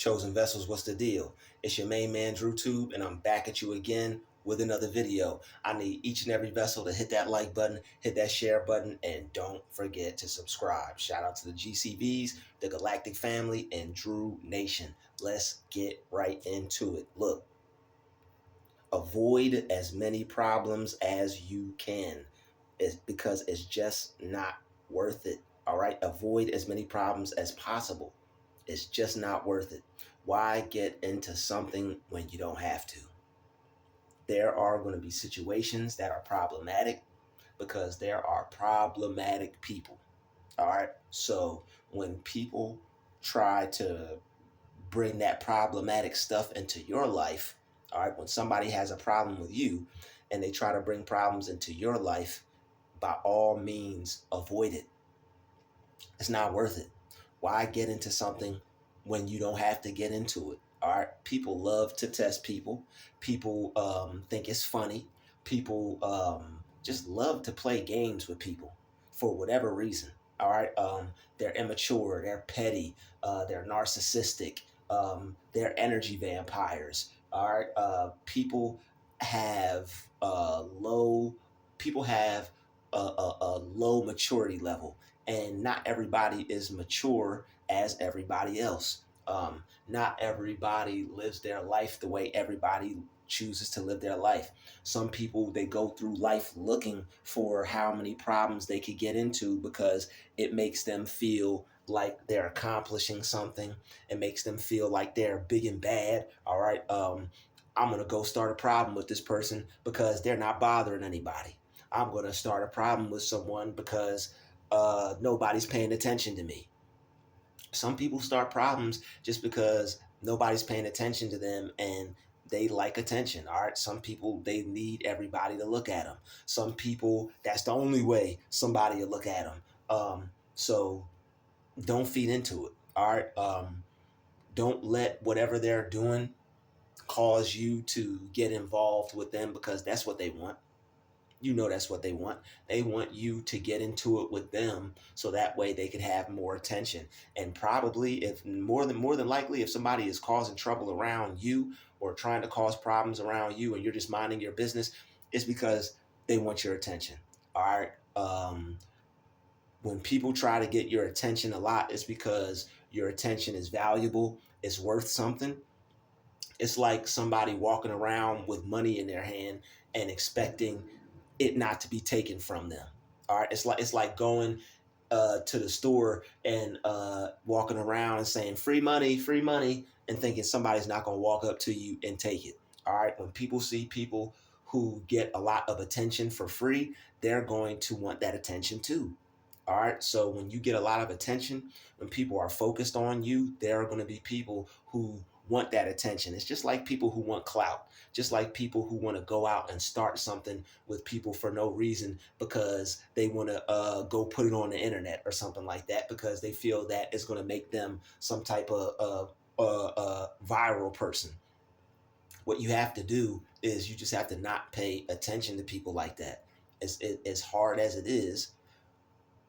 Chosen Vessels, what's the deal? It's your main man, Drew Tube, and I'm back at you again with another video. I need each and every vessel to hit that like button, hit that share button, and don't forget to subscribe. Shout out to the GCVs, the Galactic Family, and Drew Nation. Let's get right into it. Look, avoid as many problems as you can. It's because it's just not worth it. All right, avoid as many problems as possible. It's just not worth it. Why get into something when you don't have to? There are going to be situations that are problematic because there are problematic people. All right, so when people try to bring that problematic stuff into your life, all right, when somebody has a problem with you and they try to bring problems into your life, by all means, avoid it. It's not worth it. Why get into something when you don't have to get into it? All right. People love to test people. People think it's funny. People just love to play games with people for whatever reason. All right. They're immature. They're petty. They're narcissistic. They're energy vampires. All right. People have low. People have a low maturity level, and not everybody is mature as everybody else. Not everybody lives their life the way everybody chooses to live their life. Some people, they go through life looking for how many problems they could get into because it makes them feel like they're accomplishing something. It makes them feel like they're big and bad. All right. I'm going to go start a problem with this person because they're not bothering anybody. I'm going to start a problem with someone because nobody's paying attention to me. Some people start problems just because nobody's paying attention to them and they like attention. All right. Some people, they need everybody to look at them. Some people, that's the only way somebody will look at them. So don't feed into it. All right. Don't let whatever they're doing cause you to get involved with them because that's what they want. You know that's what they want. They want you to get into it with them so that way they can have more attention. And probably, if more than likely, if somebody is causing trouble around you or trying to cause problems around you and you're just minding your business, it's because they want your attention. All right. When people try to get your attention a lot, it's because your attention is valuable. It's worth something. It's like somebody walking around with money in their hand and expecting it not to be taken from them. All right, it's like going to the store and walking around and saying free money, and thinking somebody's not going to walk up to you and take it. All right, when people see people who get a lot of attention for free, they're going to want that attention too. All right, so when you get a lot of attention, when people are focused on you, there are going to be people who want that attention. It's just like people who want clout, just like people who want to go out and start something with people for no reason because they want to go put it on the internet or something like that because they feel that it's going to make them some type of viral person. What you have to do is you just have to not pay attention to people like that. As hard as it is,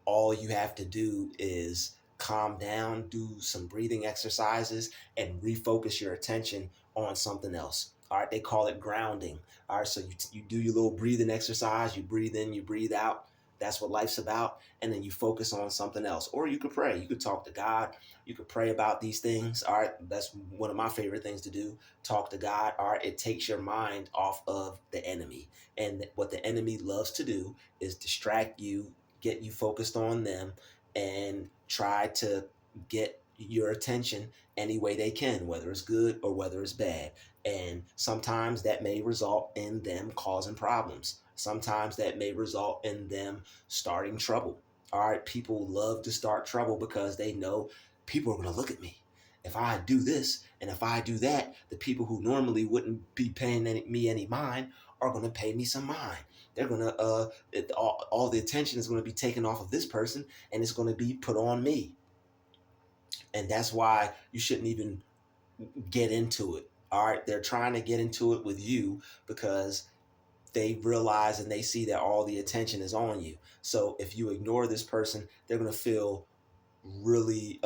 all you have to do is calm down, do some breathing exercises, and refocus your attention on something else. All right, they call it grounding. All right, so you do your little breathing exercise, you breathe in, you breathe out. That's what life's about. And then you focus on something else. Or you could pray. You could talk to God. You could pray about these things. All right, that's one of my favorite things to do. Talk to God. All right, it takes your mind off of the enemy. And what the enemy loves to do is distract you, get you focused on them, and try to get your attention any way they can, whether it's good or whether it's bad. And sometimes that may result in them causing problems. Sometimes that may result in them starting trouble. All right, people love to start trouble because they know people are going to look at me. If I do this and if I do that, the people who normally wouldn't be paying me any mind are going to pay me some mind. They're going to, all the attention is going to be taken off of this person and it's going to be put on me. And that's why you shouldn't even get into it. All right. They're trying to get into it with you because they realize and they see that all the attention is on you. So if you ignore this person, they're going to feel really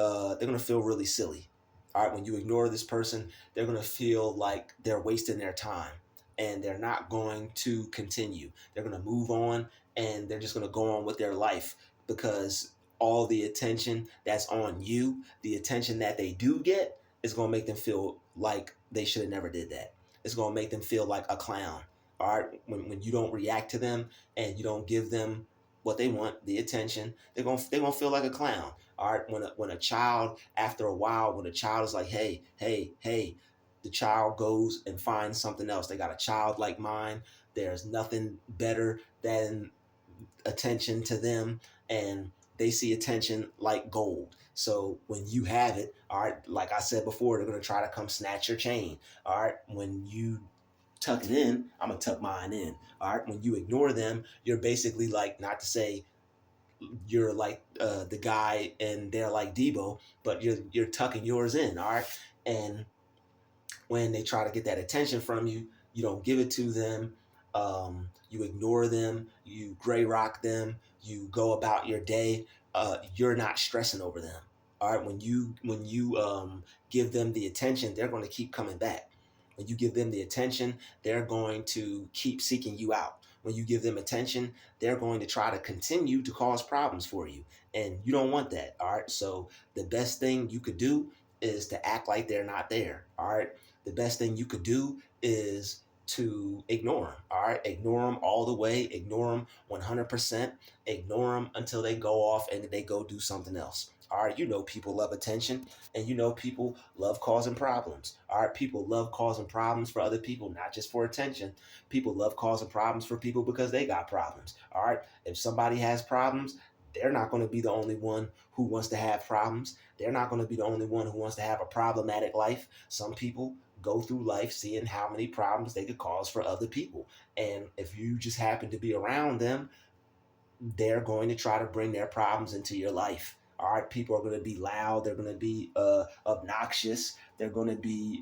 silly. All right, when you ignore this person, they're going to feel like they're wasting their time and they're not going to continue. They're going to move on and they're just going to go on with their life because all the attention that's on you, the attention that they do get, is going to make them feel like they should have never did that. It's going to make them feel like a clown. All right, when you don't react to them and you don't give them what they want, the attention, they're gonna feel like a clown. All right, when a child, after a while, when a child is like, hey, hey, hey, the child goes and finds something else. They got a childlike mind. There's nothing better than attention to them, and they see attention like gold. So when you have it, all right, like I said before, they're gonna try to come snatch your chain. All right, when you tuck it in, I'm gonna tuck mine in. All right, when you ignore them, you're basically like, not to say you're like the guy and they're like Debo, but you're tucking yours in. All right, and when they try to get that attention from you, you don't give it to them. You ignore them. You gray rock them. You go about your day. You're not stressing over them. All right. When you give them the attention, they're going to keep coming back. When you give them the attention, they're going to keep seeking you out. When you give them attention, they're going to try to continue to cause problems for you, and you don't want that. All right. So the best thing you could do is to act like they're not there. All right, the best thing you could do is to ignore them. All right, ignore them all the way. Ignore them 100%. Ignore them until they go off and they go do something else. All right, you know people love attention, and you know people love causing problems. All right, people love causing problems for other people, not just for attention. People love causing problems for people because they got problems. All right, if somebody has problems, they're not going to be the only one who wants to have problems. They're not going to be the only one who wants to have a problematic life. Some people go through life seeing how many problems they could cause for other people. And if you just happen to be around them, they're going to try to bring their problems into your life. All right, people are going to be loud. They're going to be obnoxious. They're going to be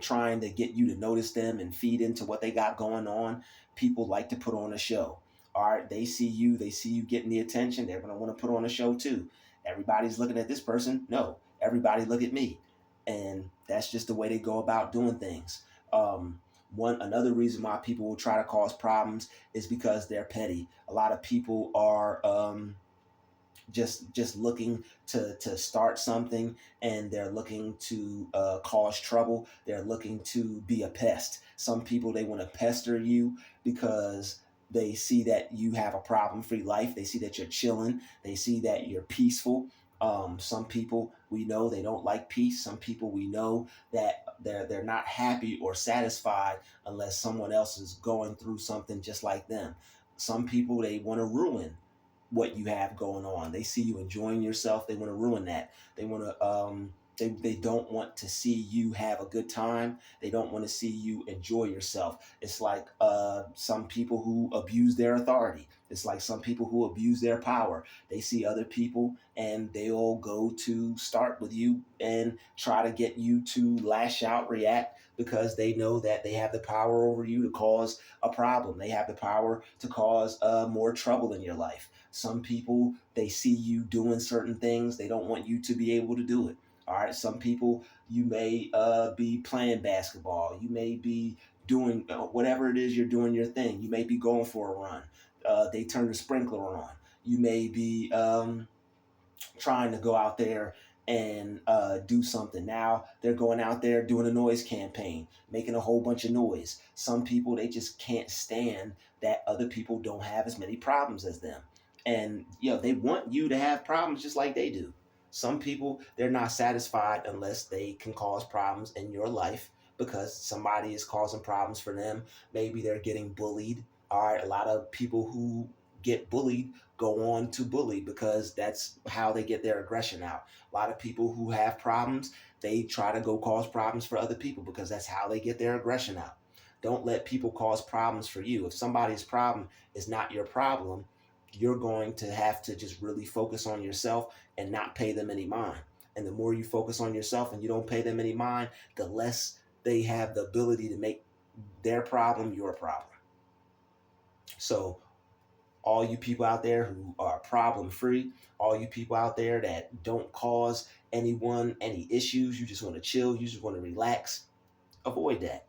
trying to get you to notice them and feed into what they got going on. People like to put on a show. All right, they see you getting the attention. They're going to want to put on a show too. Everybody's looking at this person. No, everybody look at me. And that's just the way they go about doing things. One another reason why people will try to cause problems is because they're petty. A lot of people are just looking to start something, and they're looking to cause trouble. They're looking to be a pest. Some people, they want to pester you because they see that you have a problem-free life. They see that you're chilling. They see that you're peaceful. Some people we know they don't like peace. Some people we know that they're not happy or satisfied unless someone else is going through something just like them. Some people, they want to ruin what you have going on. They see you enjoying yourself. They want to ruin that. They want to they don't want to see you have a good time. They don't want to see you enjoy yourself. It's like some people who abuse their authority. It's like some people who abuse their power. They see other people and they'll go to start with you and try to get you to lash out, react, because they know that they have the power over you to cause a problem. They have the power to cause more trouble in your life. Some people, they see you doing certain things. They don't want you to be able to do it. All right. Some people, you may be playing basketball. You may be doing whatever it is you're doing your thing. You may be going for a run. They turn the sprinkler on. You may be trying to go out there and do something. Now they're going out there doing a noise campaign, making a whole bunch of noise. Some people, they just can't stand that other people don't have as many problems as them. And they want you to have problems just like they do. Some people, they're not satisfied unless they can cause problems in your life because somebody is causing problems for them. Maybe they're getting bullied. All right, a lot of people who get bullied go on to bully because that's how they get their aggression out. A lot of people who have problems, they try to go cause problems for other people because that's how they get their aggression out. Don't let people cause problems for you. If somebody's problem is not your problem, you're going to have to just really focus on yourself and not pay them any mind. And the more you focus on yourself and you don't pay them any mind, the less they have the ability to make their problem your problem. So All you people out there who are problem free, all you people out there that don't cause anyone any issues, you just want to chill, you just want to relax, avoid that.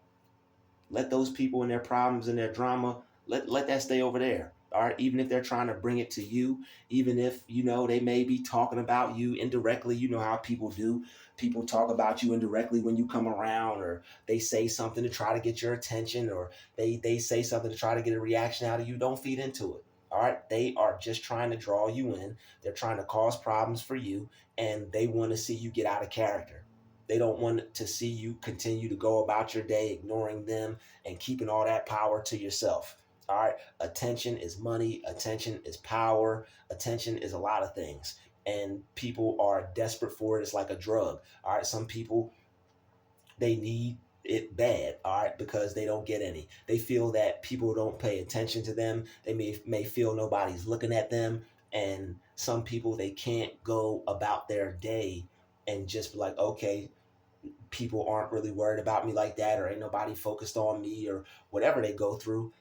Let those people and their problems and their drama, let that stay over there. All right. Even if they're trying to bring it to you, even if, they may be talking about you indirectly, you know how people do. People talk about you indirectly when you come around, or they say something to try to get your attention, or they say something to try to get a reaction out of you. Don't feed into it. All right. They are just trying to draw you in. They're trying to cause problems for you, and they want to see you get out of character. They don't want to see you continue to go about your day ignoring them and keeping all that power to yourself. All right. Attention is money. Attention is power. Attention is a lot of things. And people are desperate for it. It's like a drug. All right. Some people, they need it bad, all right, because they don't get any. They feel that people don't pay attention to them. They may feel nobody's looking at them. And some people, they can't go about their day and just be like, okay, people aren't really worried about me like that, or ain't nobody focused on me, or whatever they go through.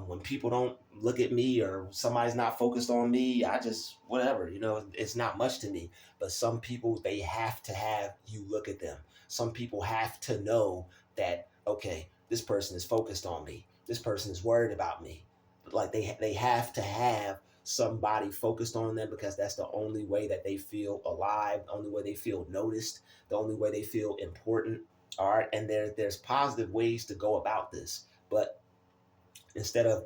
When people don't look at me, or somebody's not focused on me, I just whatever. It's not much to me. But some people, they have to have you look at them. Some people have to know that, okay, this person is focused on me, this person is worried about me. Like they have to have somebody focused on them, because that's the only way that they feel alive, the only way they feel noticed, the only way they feel important. All right. And there's positive ways to go about this. But instead of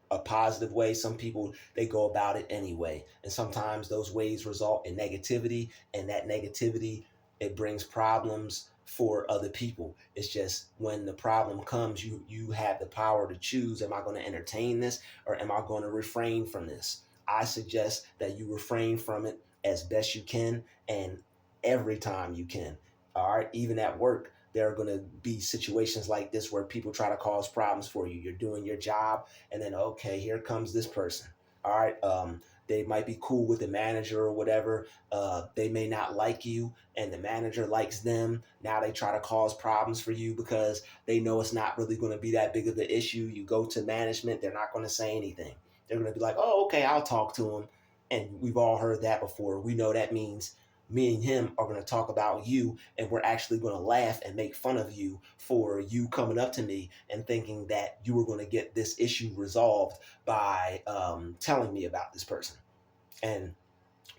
a positive way, some people, they go about it anyway. And sometimes those ways result in negativity, and that negativity, it brings problems for other people. It's just when the problem comes, you have the power to choose, am I going to entertain this, or am I going to refrain from this? I suggest that you refrain from it as best you can, and every time you can. All right. Even at work, there are going to be situations like this where people try to cause problems for you. You're doing your job, and then, okay, here comes this person. All right. They might be cool with the manager or whatever. They may not like you, and the manager likes them. Now they try to cause problems for you because they know it's not really going to be that big of an issue. You go to management, they're not going to say anything. They're going to be like, oh, okay, I'll talk to him. And we've all heard that before. We know that means me and him are going to talk about you, and we're actually going to laugh and make fun of you for you coming up to me and thinking that you were going to get this issue resolved by telling me about this person, and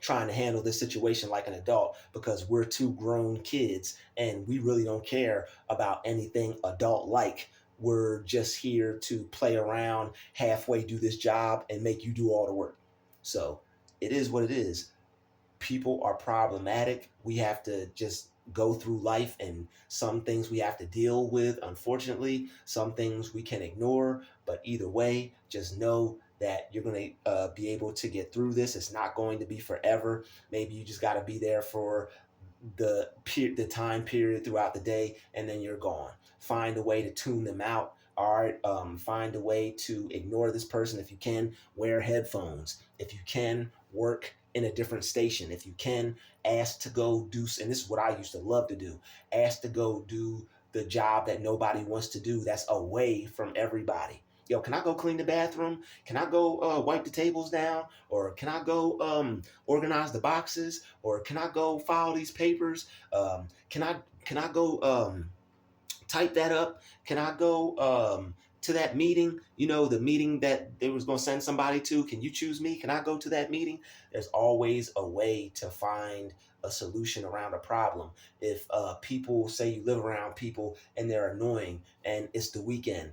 trying to handle this situation like an adult, because we're two grown kids and we really don't care about anything adult like. We're just here to play around, halfway do this job, and make you do all the work. So it is what it is. People are problematic. We have to just go through life, and some things we have to deal with. Unfortunately, some things we can ignore. But either way, just know that you're going to be able to get through this. It's not going to be forever. Maybe you just got to be there for the time period throughout the day, and then you're gone. Find a way to tune them out. All right. Find a way to ignore this person if you can. Wear headphones. If you can, work in a different station. If you can, ask to go do, and this is what I used to love to do, ask to go do the job that nobody wants to do, that's away from everybody. Yo, can I go clean the bathroom? Can I go wipe the tables down? Or can I go organize the boxes? Or can I go file these papers? Can I go type that up? Can I go to that meeting? The meeting that they was going to send somebody to. Can you choose me? Can I go to that meeting? There's always a way to find a solution around a problem. If people say you live around people and they're annoying, and it's the weekend,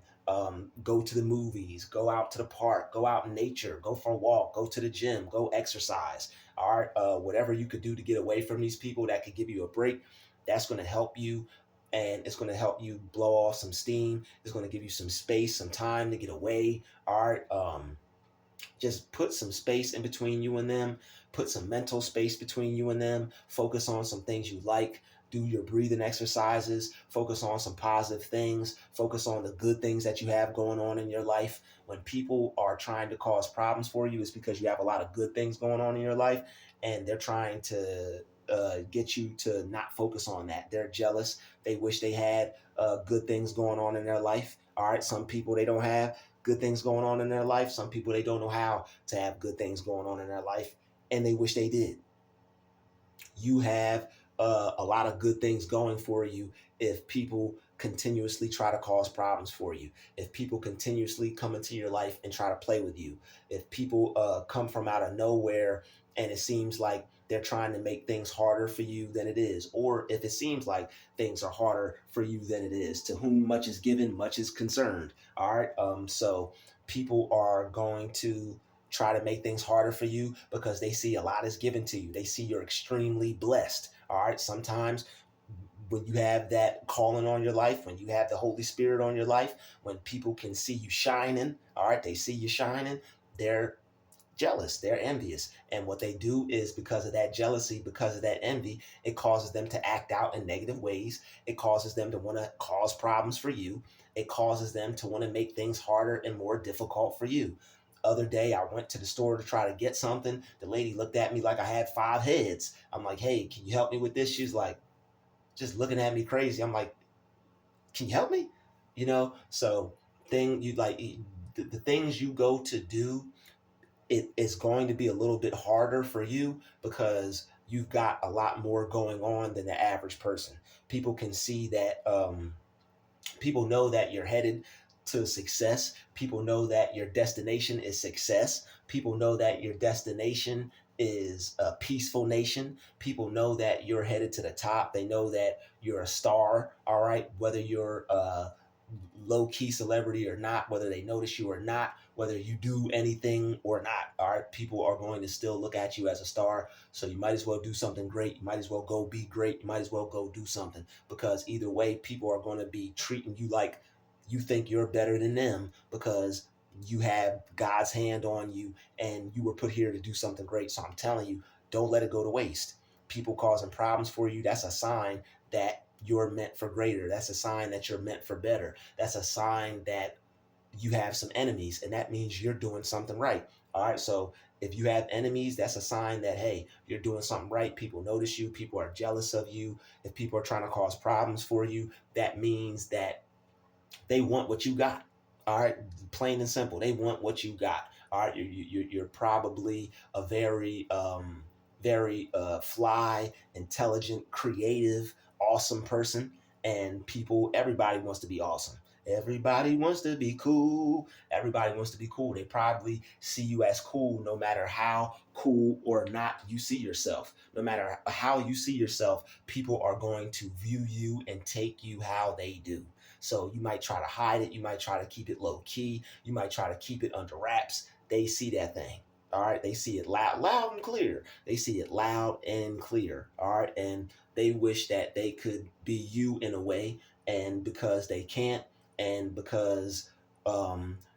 go to the movies, go out to the park, go out in nature, go for a walk, go to the gym, go exercise. All right, whatever you could do to get away from these people that could give you a break, that's going to help you, and it's going to help you blow off some steam. It's going to give you some space, some time to get away. All right. Just put some space in between you and them. Put some mental space between you and them. Focus on some things you like. Do your breathing exercises. Focus on some positive things. Focus on the good things that you have going on in your life. When people are trying to cause problems for you, it's because you have a lot of good things going on in your life, and they're trying to get you to not focus on that. They're jealous. They wish they had good things going on in their life. All right. Some people, they don't have good things going on in their life. Some people, they don't know how to have good things going on in their life, and they wish they did. You have a lot of good things going for you if people continuously try to cause problems for you, if people continuously come into your life and try to play with you, if people come from out of nowhere and it seems like they're trying to make things harder for you than it is, or if it seems like things are harder for you than it is. To whom much is given, much is concerned. All right. So people are going to try to make things harder for you because they see a lot is given to you. They see you're extremely blessed. All right. Sometimes when you have that calling on your life, when you have the Holy Spirit on your life, when people can see you shining, all right, they see you shining, they're jealous, they're envious. And what they do is, because of that jealousy, because of that envy, it causes them to act out in negative ways. It causes them to want to cause problems for you. It causes them to want to make things harder and more difficult for you. Other day, I went to the store to try to get something. The lady looked at me like I had 5 heads. I'm like, hey, can you help me with this? She's like, just looking at me crazy. I'm like, can you help me? So the things you go to do, it is going to be a little bit harder for you because you've got a lot more going on than the average person. People can see that. People know that you're headed to success. People know that your destination is success. People know that your destination is a peaceful nation. People know that you're headed to the top. They know that you're a star. All right. Whether you're a low key celebrity or not, whether they notice you or not, whether you do anything or not, all right, people are going to still look at you as a star. So you might as well do something great. You might as well go be great. You might as well go do something, because either way, people are going to be treating you like you think you're better than them because you have God's hand on you and you were put here to do something great. So I'm telling you, don't let it go to waste. People causing problems for you, that's a sign that you're meant for greater. That's a sign that you're meant for better. That's a sign that you have some enemies, and that means you're doing something right. All right. So if you have enemies, that's a sign that, hey, you're doing something right. People notice you. People are jealous of you. If people are trying to cause problems for you, that means that they want what you got. All right, plain and simple. They want what you got. All right, you're probably a very fly, intelligent, creative, awesome person, and everybody wants to be awesome. Everybody wants to be cool. Everybody wants to be cool. They probably see you as cool no matter how cool or not you see yourself. No matter how you see yourself, people are going to view you and take you how they do. So you might try to hide it. You might try to keep it low key. You might try to keep it under wraps. They see that thing. All right. They see it loud and clear. They see it loud and clear. All right. And they wish that they could be you in a way. And because they can't, and because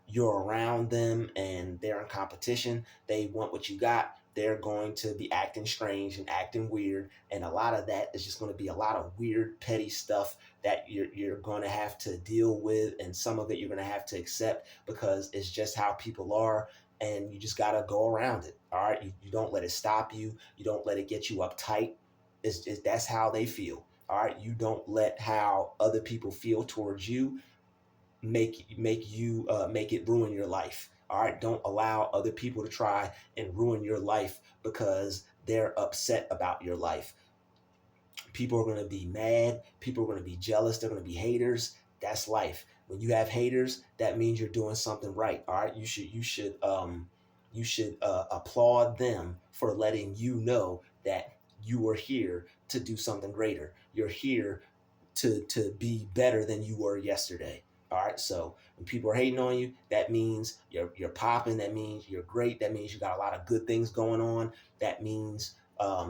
you're around them and they're in competition, they want what you got. They're going to be acting strange and acting weird. And a lot of that is just going to be a lot of weird, petty stuff that you're going to have to deal with, and some of it you're going to have to accept because it's just how people are, and you just got to go around it. All right, you don't let it stop you. You don't let it get you uptight. That's how they feel. All right, you don't let how other people feel towards you make it ruin your life. All right, don't allow other people to try and ruin your life because they're upset about your life. People are going to be mad. People are going to be jealous. They're going to be haters. That's life. When you have haters, that means you're doing something right. All right. You should applaud them for letting you know that you are here to do something greater. You're here to be better than you were yesterday. All right. So when people are hating on you, that means you're popping. That means you're great. That means you got a lot of good things going on. That means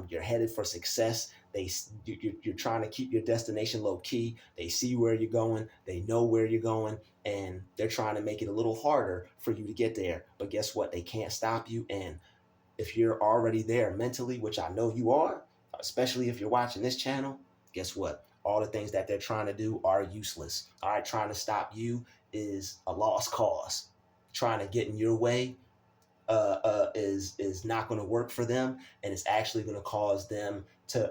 you're headed for success. You're trying to keep your destination low key. They see where you're going. They know where you're going, and they're trying to make it a little harder for you to get there. But guess what? They can't stop you. And if you're already there mentally, which I know you are, especially if you're watching this channel, guess what? All the things that they're trying to do are useless. All right, trying to stop you is a lost cause. Trying to get in your way is not going to work for them, and it's actually going to cause them to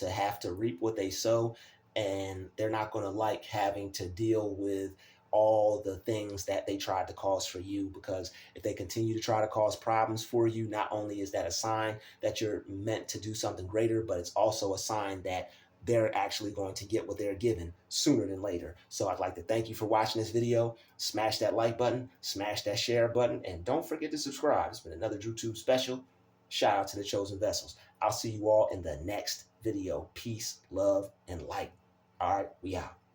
have to reap what they sow, and they're not going to like having to deal with all the things that they tried to cause for you. Because if they continue to try to cause problems for you, not only is that a sign that you're meant to do something greater, but it's also a sign that they're actually going to get what they're given sooner than later. So I'd like to thank you for watching this video. Smash that like button, smash that share button, and don't forget to subscribe. It's been another DrewTube special. Shout out to the chosen vessels. I'll see you all in the next video. Peace, love, and light. All right, we out.